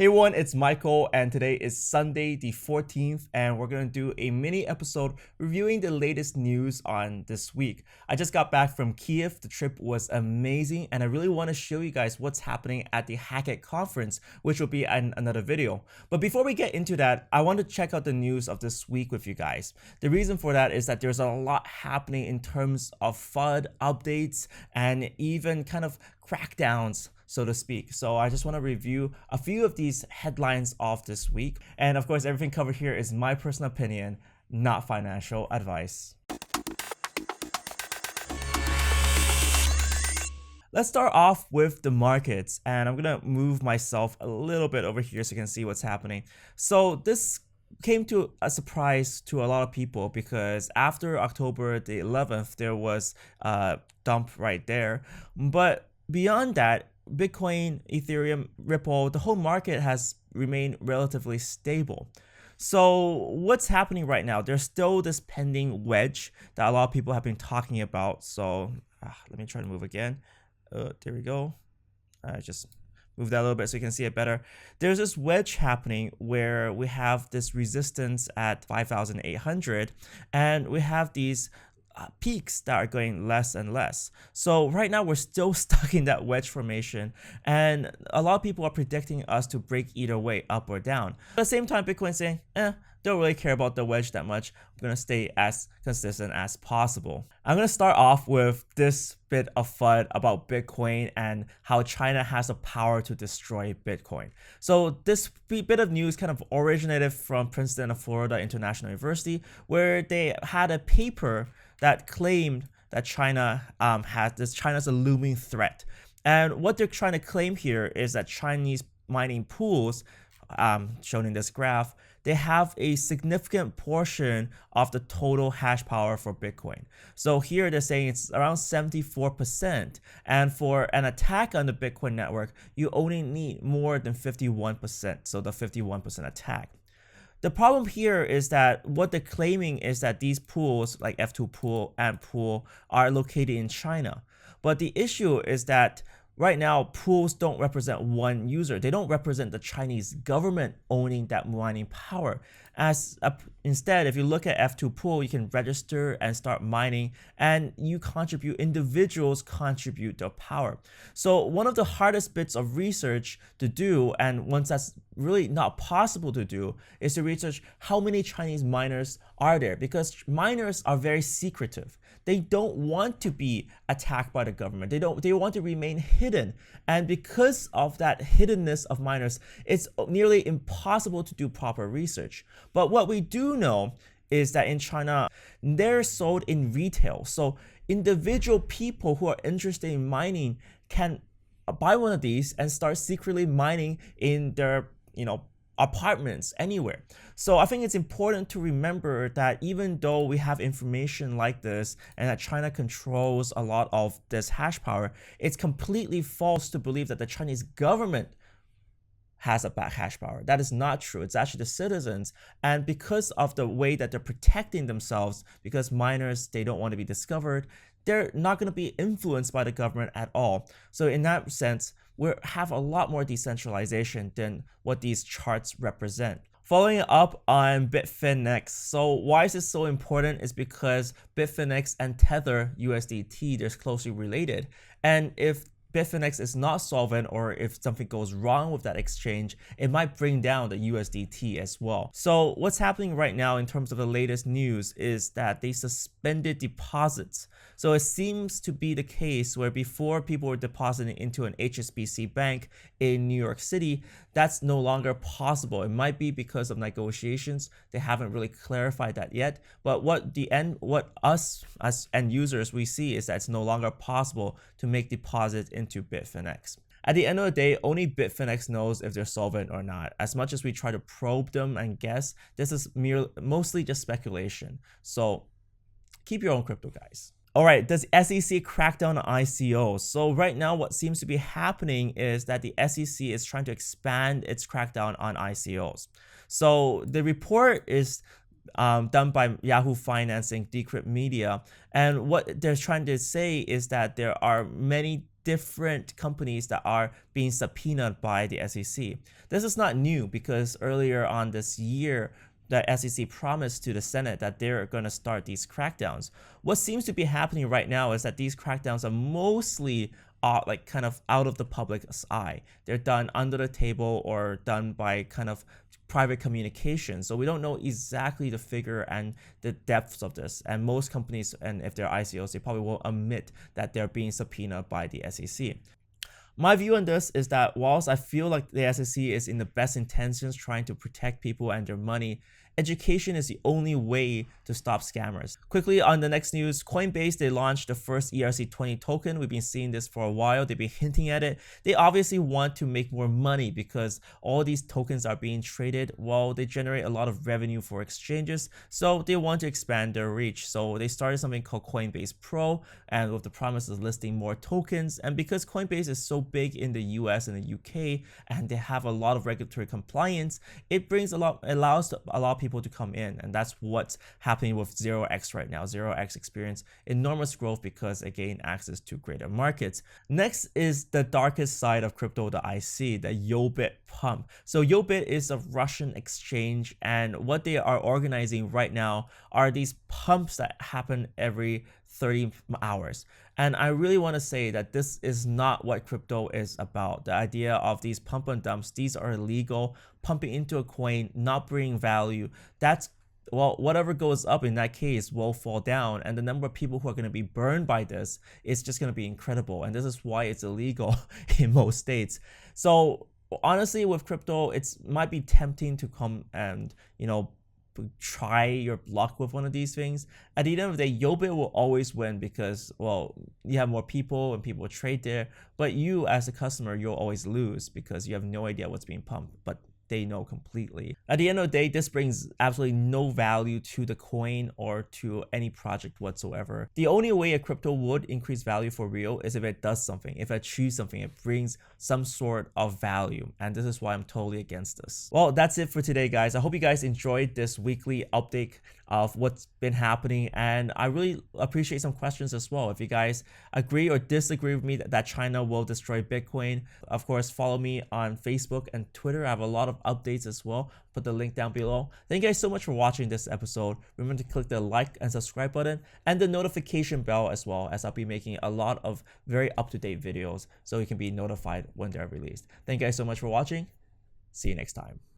Hey everyone, it's Michael, and today is Sunday the 14th, and we're going to do a mini episode reviewing the latest news on this week. I just got back from Kiev. The trip was amazing, and I really want to show you guys what's happening at the Hackett conference, which will be another video. But before we get into that, I want to check out the news of this week with you guys. The reason for that is that there's a lot happening in terms of FUD updates and even kind of crackdowns, so to speak. So I just want to review a few of these headlines of this week. And of course, everything covered here is my personal opinion, not financial advice. Let's start off with the markets, and I'm gonna move myself a little bit over here so you can see what's happening. So this came to a surprise to a lot of people because after October the 11th, there was a dump right there. But beyond that, Bitcoin, Ethereum, Ripple, the whole market has remained relatively stable. So what's happening right now? There's still this pending wedge that a lot of people have been talking about. So let me try to move again. There we go. I just move that a little bit so you can see it better. There's this wedge happening where we have this resistance at 5,800, and we have these peaks that are going less and less. So right now we're still stuck in that wedge formation, and a lot of people are predicting us to break either way, up or down. At the same time, Bitcoin's saying, don't really care about the wedge that much. I'm gonna stay as consistent as possible. I'm gonna start off with this bit of FUD about Bitcoin and how China has the power to destroy Bitcoin. So this bit of news kind of originated from Princeton of Florida International University, where they had a paper that claimed that China's a looming threat. And what they're trying to claim here is that Chinese mining pools, shown in this graph, they have a significant portion of the total hash power for Bitcoin. So here they're saying it's around 74%. And for an attack on the Bitcoin network, you only need more than 51%. So the 51% attack. The problem here is that what they're claiming is that these pools, like F2 pool and pool, are located in China. But the issue is that right now, pools don't represent one user. They don't represent the Chinese government owning that mining power. Instead, if you look at F2 pool, you can register and start mining, and individuals contribute their power. So one of the hardest bits of research to do, and once that's really not possible to do, is to research how many Chinese miners are there, because miners are very secretive. They don't want to be attacked by the government. They want to remain hidden. And because of that hiddenness of miners, it's nearly impossible to do proper research. But what we do know is that in China, they're sold in retail. So individual people who are interested in mining can buy one of these and start secretly mining in their, apartments anywhere. So I think it's important to remember that even though we have information like this and that China controls a lot of this hash power, it's completely false to believe that the Chinese government has a bad hash power. That is not true. It's actually the citizens. And because of the way that they're protecting themselves, because miners, they don't want to be discovered, they're not going to be influenced by the government at all. So in that sense, we have a lot more decentralization than what these charts represent. Following up on Bitfinex. So why is this so important is because Bitfinex and Tether USDT, they're closely related. And if Bitfinex is not solvent, or if something goes wrong with that exchange, it might bring down the USDT as well. So what's happening right now in terms of the latest news is that they suspended deposits. So it seems to be the case where before people were depositing into an HSBC bank in New York City, that's no longer possible. It might be because of negotiations. They haven't really clarified that yet. But what us as end users we see is that it's no longer possible to make deposits into Bitfinex. At the end of the day, only Bitfinex knows if they're solvent or not. As much as we try to probe them and guess, this is mostly just speculation. So keep your own crypto, guys. All right, does SEC crack down on ICOs? So right now, what seems to be happening is that the SEC is trying to expand its crackdown on ICOs. So the report is done by Yahoo Financing, Decrypt Media, and what they're trying to say is that there are many different companies that are being subpoenaed by the SEC. This is not new because earlier on this year, the SEC promised to the Senate that they're going to start these crackdowns. What seems to be happening right now is that these crackdowns are mostly like kind of out of the public's eye. They're done under the table or done by kind of private communication. So we don't know exactly the figure and the depths of this. And most companies, and if they're ICOs, they probably won't admit that they're being subpoenaed by the SEC. My view on this is that whilst I feel like the SEC is in the best intentions trying to protect people and their money, education is the only way to stop scammers. Quickly on the next news, Coinbase, they launched the first ERC20 token. We've been seeing this for a while. They've been hinting at it. They obviously want to make more money because all these tokens are being traded. Well, they generate a lot of revenue for exchanges, so they want to expand their reach. So they started something called Coinbase Pro, and with the promise of listing more tokens. And because Coinbase is so big in the US and the UK, and they have a lot of regulatory compliance, it allows a lot of people to come in, and that's what's happening with 0x right now. 0x experienced enormous growth because it gained access to greater markets. Next is the darkest side of crypto that I see, the Yobit Pump. So Yobit is a Russian exchange, and what they are organizing right now are these pumps that happen every 30 hours. And I really want to say that this is not what crypto is about. The idea of these pump and dumps, these are illegal. Pumping into a coin, not bringing value, that's, well, whatever goes up in that case will fall down, and the number of people who are going to be burned by this is just going to be incredible, and this is why it's illegal in most states. So honestly, with crypto, it might be tempting to come and, try your luck with one of these things. At the end of the day, Yobit will always win because, well, you have more people and people trade there, but you as a customer, you'll always lose because you have no idea what's being pumped, but they know completely. At the end of the day, this brings absolutely no value to the coin or to any project whatsoever. The only way a crypto would increase value for real is if it does something, if it achieves something, it brings some sort of value. And this is why I'm totally against this. Well, that's it for today, guys. I hope you guys enjoyed this weekly update of what's been happening, and I really appreciate some questions as well. If you guys agree or disagree with me that China will destroy Bitcoin, of course, follow me on Facebook and Twitter. I have a lot of updates as well. Put the link down below. Thank you guys so much for watching this episode. Remember to click the like and subscribe button and the notification bell as well, as I'll be making a lot of very up-to-date videos so you can be notified when they're released. Thank you guys so much for watching. See you next time.